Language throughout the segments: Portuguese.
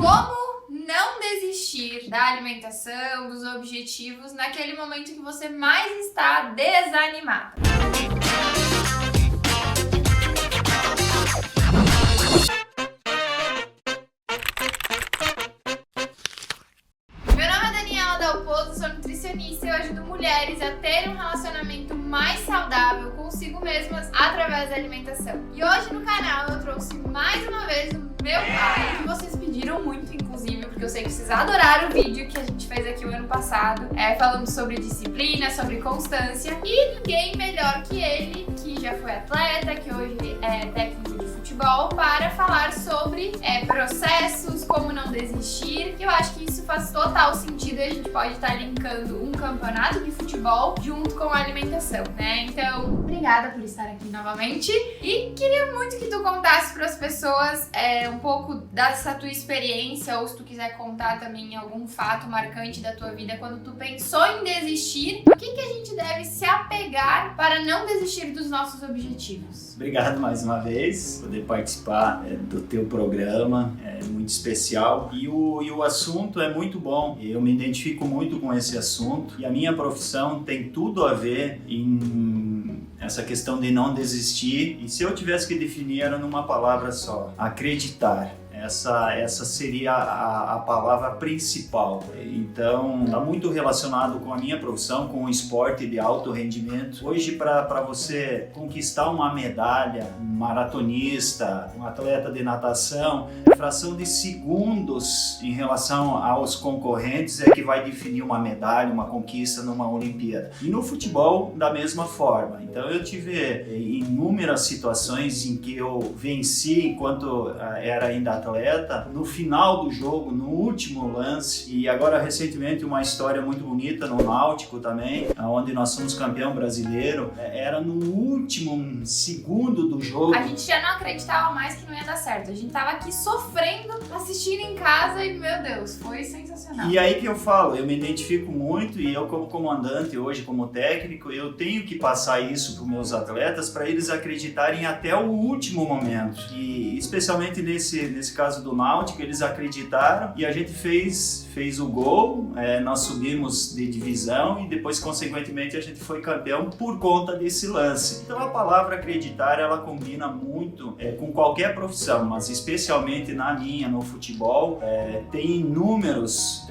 Como não desistir da alimentação, dos objetivos, naquele momento que você mais está desanimado. Meu nome é Daniela Dalpozo, sou nutricionista e eu ajudo mulheres a terem um relacionamento mais saudável consigo mesmas através da alimentação. E hoje no canal eu trouxe mais uma vez o meu pai, que vocês pediram muito, inclusive, porque eu sei que vocês adoraram o vídeo que a gente fez aqui o ano passado, falando sobre disciplina, sobre constância, e ninguém melhor que ele, que já foi atleta, que hoje é técnico de futebol, para falar sobre processos, como não desistir. Eu acho que isso faz total sentido e a gente pode estar linkando um campeonato de futebol junto com a alimentação, né? Então, obrigada por estar aqui novamente e queria muito que tu contasse para as pessoas um pouco dessa tua experiência, ou se tu quiser contar também algum fato marcante da tua vida quando tu pensou em desistir, o que a gente deve se apegar para não desistir dos nossos objetivos? Obrigado mais uma vez, poder participar do teu programa, é muito especial e o assunto é muito bom, eu me identifico muito com esse assunto e a minha profissão tem tudo a ver em essa questão de não desistir, e se eu tivesse que definir era numa palavra só: acreditar. Essa seria a palavra principal. Então, está muito relacionado com a minha profissão, com o esporte de alto rendimento. Hoje, para você conquistar uma medalha, um maratonista, um atleta de natação, a fração de segundos em relação aos concorrentes é que vai definir uma medalha, uma conquista numa Olimpíada. E no futebol, da mesma forma. Então, eu tive inúmeras situações em que eu venci enquanto era ainda atleta, no final do jogo, no último lance, e agora recentemente uma história muito bonita no Náutico também, onde nós somos campeão brasileiro, era no último segundo do jogo. A gente já não acreditava mais que não ia dar certo, a gente tava aqui sofrendo, assistindo em casa e, meu Deus, foi sensacional. E aí que eu falo, eu me identifico muito, e eu como comandante hoje, como técnico, eu tenho que passar isso para os meus atletas, para eles acreditarem até o último momento, e especialmente nesse caso do Náutico, eles acreditaram e a gente fez o gol, nós subimos de divisão e depois, consequentemente, a gente foi campeão por conta desse lance. Então a palavra acreditar, ela combina muito com qualquer profissão, mas especialmente na minha, no futebol, tem inúmeras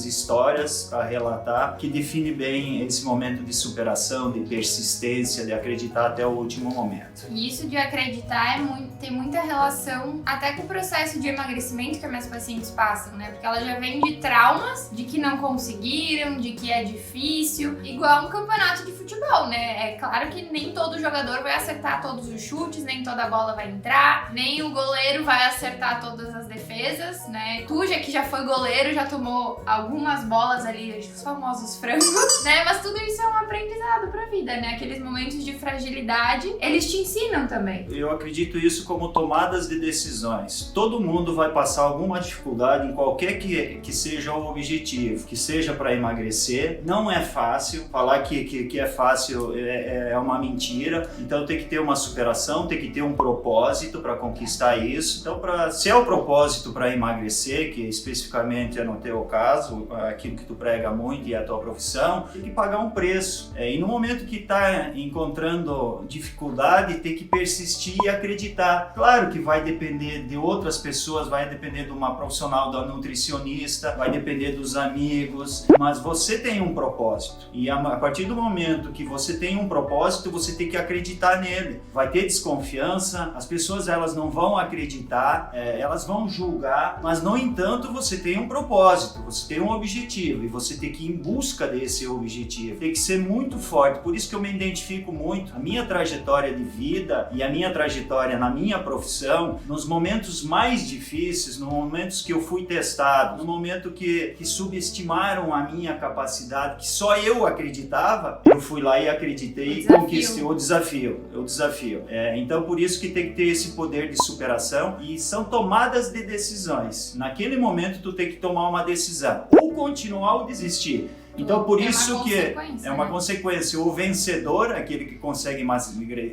histórias para relatar que define bem esse momento de superação, de persistência, de acreditar até o último momento. E isso de acreditar tem muita relação até com o processo de emagrecimento que as minhas pacientes passam, né? Porque elas já vêm de traumas, de que não conseguiram, de que é difícil, igual um campeonato de futebol, né? É claro que nem todo jogador vai acertar todos os chutes, nem toda bola vai entrar, nem o goleiro vai acertar todas as defesas, né? Tu, que já foi goleiro, já tomou algumas bolas ali, os famosos frangos, né? Mas tudo isso é um aprendizado pra vida, né? Aqueles momentos de fragilidade, eles te ensinam também. Eu acredito isso como tomadas de decisões. Todo mundo vai passar alguma dificuldade em qualquer que seja o objetivo, que seja para emagrecer. Não é fácil, falar que é fácil é uma mentira, então tem que ter uma superação, tem que ter um propósito para conquistar isso. Então, se é o propósito para emagrecer, que especificamente é no teu caso, aquilo que tu prega muito e é a tua profissão, tem que pagar um preço. E no momento que está encontrando dificuldade, tem que persistir e acreditar. Claro que vai depender de outras pessoas, vai depender de uma profissional, da nutricionista, vai depender dos amigos, mas você tem um propósito, e a partir do momento que você tem um propósito, você tem que acreditar nele. Vai ter desconfiança, as pessoas elas não vão acreditar, elas vão julgar, mas no entanto você tem um propósito, você tem um objetivo e você tem que ir em busca desse objetivo, tem que ser muito forte. Por isso que eu me identifico muito, a minha trajetória de vida e a minha trajetória na minha profissão, nos momentos mais difíceis, nos momentos que eu fui testado, no momento que subestimaram a minha capacidade, que só eu acreditava, eu fui lá e acreditei e conquistei o desafio. Então por isso que tem que ter esse poder de superação, e são tomadas de decisões. Naquele momento tu tem que tomar uma decisão, ou continuar ou desistir. Então, por isso que é uma consequência. O vencedor, aquele que consegue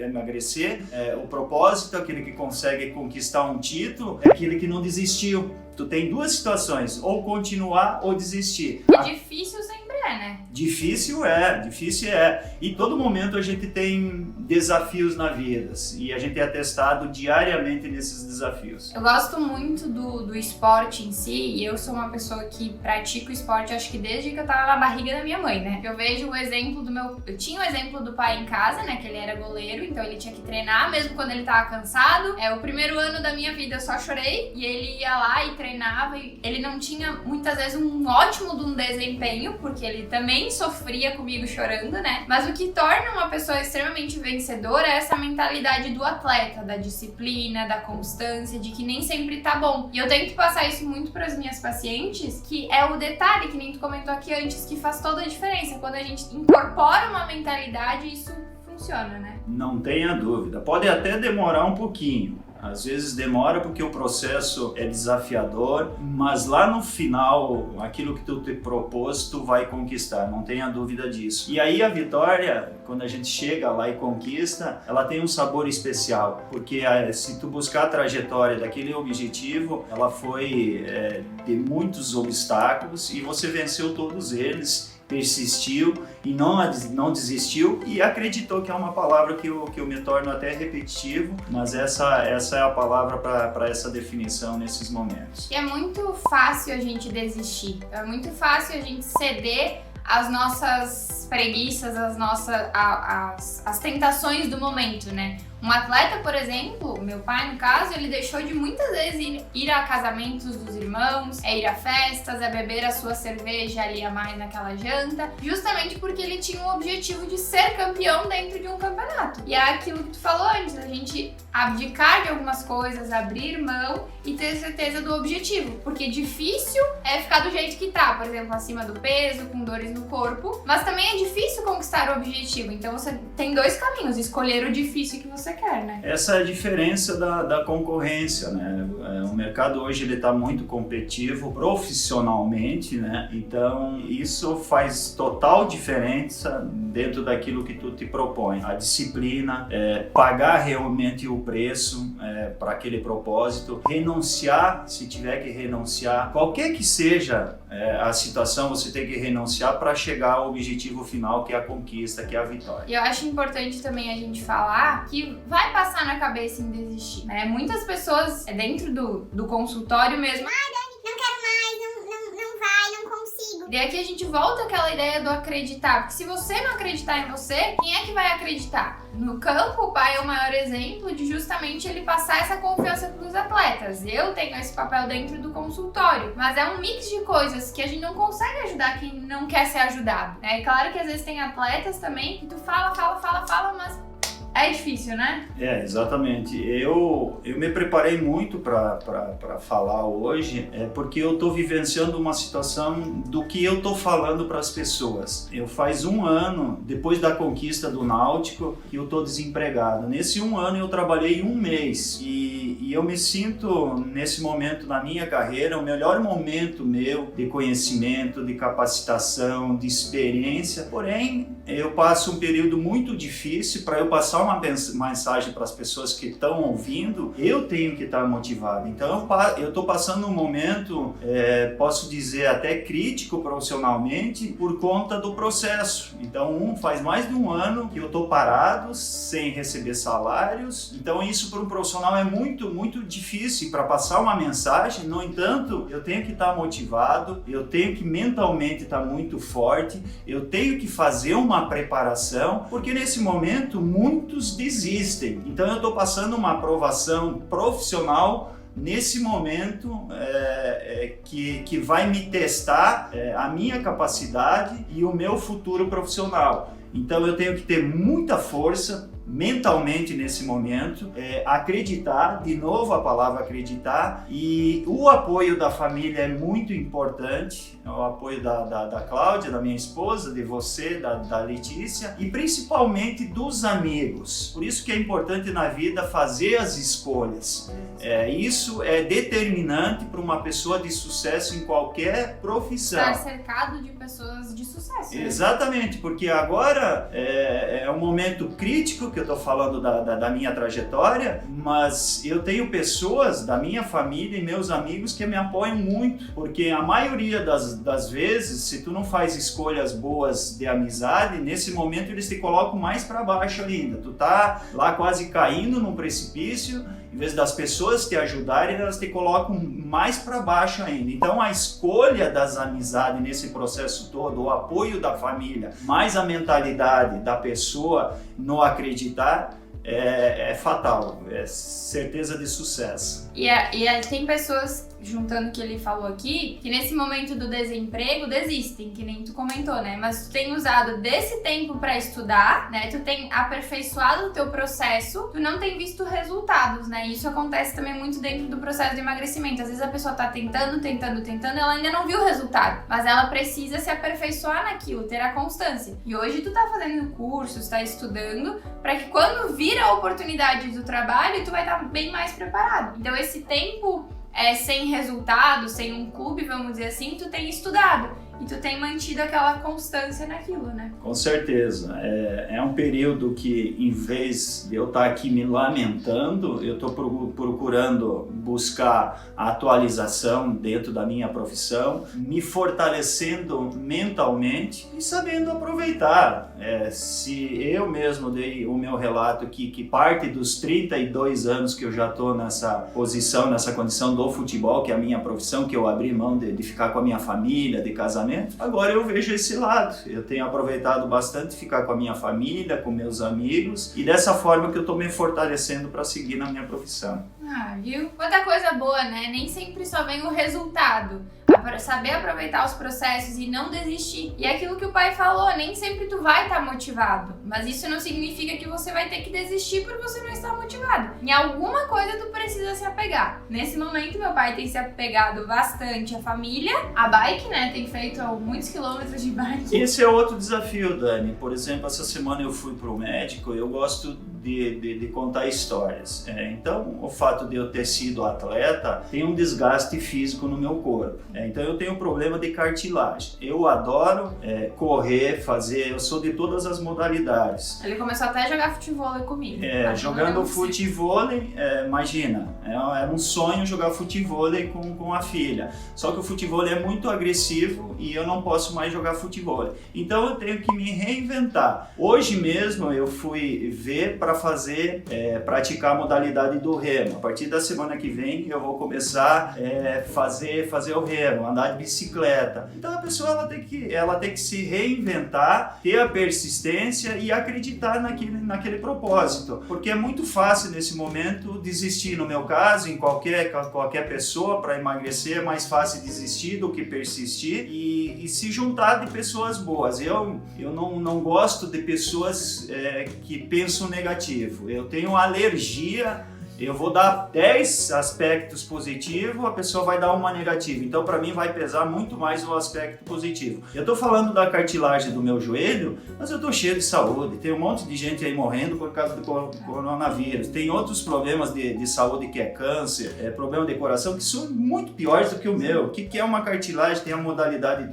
emagrecer, o propósito, aquele que consegue conquistar um título, é aquele que não desistiu. Tu tem duas situações, ou continuar ou desistir. É difícil sempre né? Difícil é. E todo momento a gente tem desafios na vida e a gente é testado diariamente nesses desafios. Eu gosto muito do esporte em si e eu sou uma pessoa que pratica o esporte acho que desde que eu tava na barriga da minha mãe, né? Eu vejo o exemplo eu tinha o exemplo do pai em casa, né? Que ele era goleiro, então ele tinha que treinar mesmo quando ele tava cansado. O primeiro ano da minha vida eu só chorei e ele ia lá e treinava e ele não tinha muitas vezes um ótimo de um desempenho, porque ele também sofria comigo chorando, né? Mas o que torna uma pessoa extremamente vencedora é essa mentalidade do atleta, da disciplina, da constância, de que nem sempre tá bom. E eu tento passar isso muito para as minhas pacientes, que é o detalhe, que nem tu comentou aqui antes, que faz toda a diferença. Quando a gente incorpora uma mentalidade, isso funciona, né? Não tenha dúvida. Pode até demorar um pouquinho. Às vezes demora porque o processo é desafiador, mas lá no final, aquilo que tu te propôs, tu vai conquistar, não tenha dúvida disso. E aí a vitória, quando a gente chega lá e conquista, ela tem um sabor especial, porque se tu buscar a trajetória daquele objetivo, ela foi de muitos obstáculos e você venceu todos eles, persistiu e não desistiu e acreditou, que é uma palavra que eu me torno até repetitivo, mas essa é a palavra para essa definição nesses momentos. E é muito fácil a gente desistir, é muito fácil a gente ceder às nossas preguiças, as tentações do momento, né? Um atleta, por exemplo, meu pai no caso, ele deixou de muitas vezes ir a casamentos dos irmãos, ir a festas, beber a sua cerveja ali a mais naquela janta, justamente porque ele tinha o objetivo de ser campeão dentro de um campeonato. E é aquilo que tu falou antes, a gente abdicar de algumas coisas, abrir mão e ter certeza do objetivo, porque difícil é ficar do jeito que tá, por exemplo, acima do peso, com dores no corpo, mas também é difícil conquistar o objetivo, então você tem dois caminhos, escolher o difícil que você quer, né? Essa é a diferença da concorrência, né? O mercado hoje ele está muito competitivo profissionalmente, né? Então isso faz total diferença dentro daquilo que tu te propõe. A disciplina, pagar realmente o preço para aquele propósito, renunciar se tiver que renunciar, qualquer que seja a situação, você tem que renunciar para chegar ao objetivo final, que é a conquista, que é a vitória. E eu acho importante também a gente falar que vai passar na cabeça em desistir, né? Muitas pessoas, dentro do consultório mesmo, Dani, não quero mais, não vai, não consigo. E aqui a gente volta àquela ideia do acreditar, porque se você não acreditar em você, quem é que vai acreditar? No campo, o pai é o maior exemplo de justamente ele passar essa confiança para os atletas. Eu tenho esse papel dentro do consultório, mas é um mix de coisas que a gente não consegue ajudar quem não quer ser ajudado. É claro que às vezes tem atletas também que tu fala, mas é difícil, né? Exatamente. Eu me preparei muito para falar hoje, porque eu estou vivenciando uma situação do que eu estou falando para as pessoas. Eu faz um ano, depois da conquista do Náutico, que eu estou desempregado. Nesse um ano eu trabalhei um mês e eu me sinto, nesse momento na minha carreira, o melhor momento meu de conhecimento, de capacitação, de experiência. Porém, eu passo um período muito difícil. Para eu passar uma mensagem para as pessoas que estão ouvindo, eu tenho que estar motivado. Então eu estou passando um momento, posso dizer até crítico profissionalmente, por conta do processo. Então faz mais de um ano que eu estou parado, sem receber salários. Então isso para um profissional é muito difícil para passar uma mensagem. No entanto, eu tenho que estar motivado, eu tenho que mentalmente estar muito forte, eu tenho que fazer uma preparação, porque nesse momento muitos desistem. Então eu estou passando uma aprovação profissional nesse momento que vai me testar a minha capacidade e o meu futuro profissional. Então eu tenho que ter muita força mentalmente nesse momento, acreditar, de novo a palavra acreditar, e o apoio da família é muito importante, o apoio da Cláudia, da minha esposa, de você, da Letícia, e principalmente dos amigos. Por isso que é importante na vida fazer as escolhas. Isso é determinante para uma pessoa de sucesso em qualquer profissão. Estar cercado de pessoas de sucesso. Exatamente, porque agora é um momento crítico que eu tô falando da minha trajetória, mas eu tenho pessoas da minha família e meus amigos que me apoiam muito, porque a maioria das vezes, se tu não faz escolhas boas de amizade, nesse momento eles te colocam mais para baixo ainda. Tu tá lá quase caindo num precipício, em vez das pessoas te ajudarem, elas te colocam mais para baixo ainda. Então a escolha das amizades nesse processo todo, o apoio da família, mais a mentalidade da pessoa no acreditar, é fatal, é certeza de sucesso. E tem pessoas, juntando o que ele falou aqui, que nesse momento do desemprego desistem, que nem tu comentou, né? Mas tu tem usado desse tempo pra estudar, né? Tu tem aperfeiçoado o teu processo, tu não tem visto resultados, né? Isso acontece também muito dentro do processo de emagrecimento. Às vezes a pessoa tá tentando, ela ainda não viu o resultado, mas ela precisa se aperfeiçoar naquilo, ter a constância. E hoje tu tá fazendo cursos, tá estudando, pra que quando vir a oportunidade do trabalho, tu vai estar bem mais preparado. Então esse tempo sem resultado, sem um clube, vamos dizer assim, tu tem estudado e tu tem mantido aquela constância naquilo, né? Com certeza. É um período que, em vez de eu estar aqui me lamentando, eu estou procurando buscar a atualização dentro da minha profissão, me fortalecendo mentalmente e sabendo aproveitar. Se eu mesmo dei o meu relato que parte dos 32 anos que eu já estou nessa posição, nessa condição do futebol, que é a minha profissão, que eu abri mão de ficar com a minha família, de casamento, agora eu vejo esse lado. Eu tenho aproveitado bastante ficar com a minha família, com meus amigos, e dessa forma que eu estou me fortalecendo para seguir na minha profissão. Ah, viu? Outra coisa boa, né? Nem sempre só vem o resultado. Saber aproveitar os processos e não desistir. E é aquilo que o pai falou, nem sempre tu vai estar motivado, mas isso não significa que você vai ter que desistir por você não estar motivado. Em alguma coisa tu precisa se apegar. Nesse momento meu pai tem se apegado bastante à família, à bike, né? Tem feito muitos quilômetros de bike. Esse é outro desafio, Dani. Por exemplo, essa semana eu fui pro médico, eu gosto de contar histórias. Então, o fato de eu ter sido atleta tem um desgaste físico no meu corpo. Então, eu tenho um problema de cartilagem. Eu adoro correr, eu sou de todas as modalidades. Ele começou até a jogar futebol comigo. Jogando futebol, imagina, era um sonho jogar futebol com a filha. Só que o futebol é muito agressivo e eu não posso mais jogar futebol. Então, eu tenho que me reinventar. Hoje mesmo, eu fui ver para praticar a modalidade do remo. A partir da semana que vem eu vou começar a fazer o remo, andar de bicicleta. Então a pessoa ela tem que se reinventar, ter a persistência e acreditar naquele propósito. Porque é muito fácil nesse momento desistir. No meu caso, em qualquer pessoa, para emagrecer é mais fácil desistir do que persistir e se juntar de pessoas boas. Eu não gosto de pessoas que pensam negativo. Eu tenho alergia, eu vou dar 10 aspectos positivos, a pessoa vai dar uma negativa. Então, para mim, vai pesar muito mais o aspecto positivo. Eu tô falando da cartilagem do meu joelho, mas eu tô cheio de saúde. Tem um monte de gente aí morrendo por causa do coronavírus. Tem outros problemas de saúde, que é câncer, problema de coração, que são muito piores do que o meu. O que é uma cartilagem? Tem a modalidade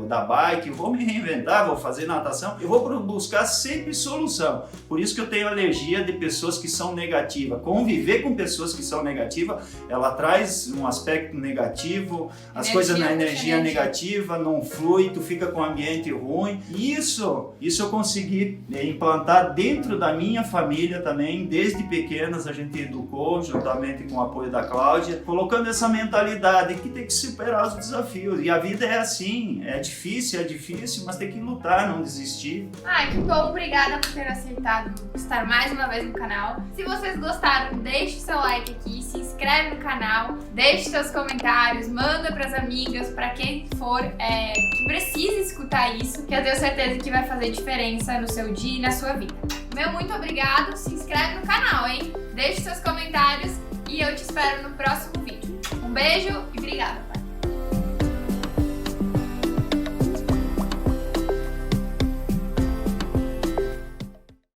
da bike. Eu vou me reinventar, vou fazer natação. Eu vou buscar sempre solução. Por isso que eu tenho alergia de pessoas que são negativas. Conviver com pessoas que são negativas, ela traz um aspecto negativo, as coisas na energia negativa, não flui, tu fica com um ambiente ruim. Isso eu consegui implantar dentro da minha família também, desde pequenas a gente educou, juntamente com o apoio da Cláudia, colocando essa mentalidade que tem que superar os desafios. E a vida é assim, é difícil, mas tem que lutar, não desistir. Ai, que bom, obrigada por ter aceitado estar mais uma vez no canal. Se vocês gostaram, deixe o seu like aqui, se inscreve no canal, deixe seus comentários, manda pras amigas, pra quem for que precisa escutar isso, que eu tenho certeza que vai fazer diferença no seu dia e na sua vida. Meu muito obrigado, se inscreve no canal, hein? Deixe seus comentários e eu te espero no próximo vídeo. Um beijo e obrigada!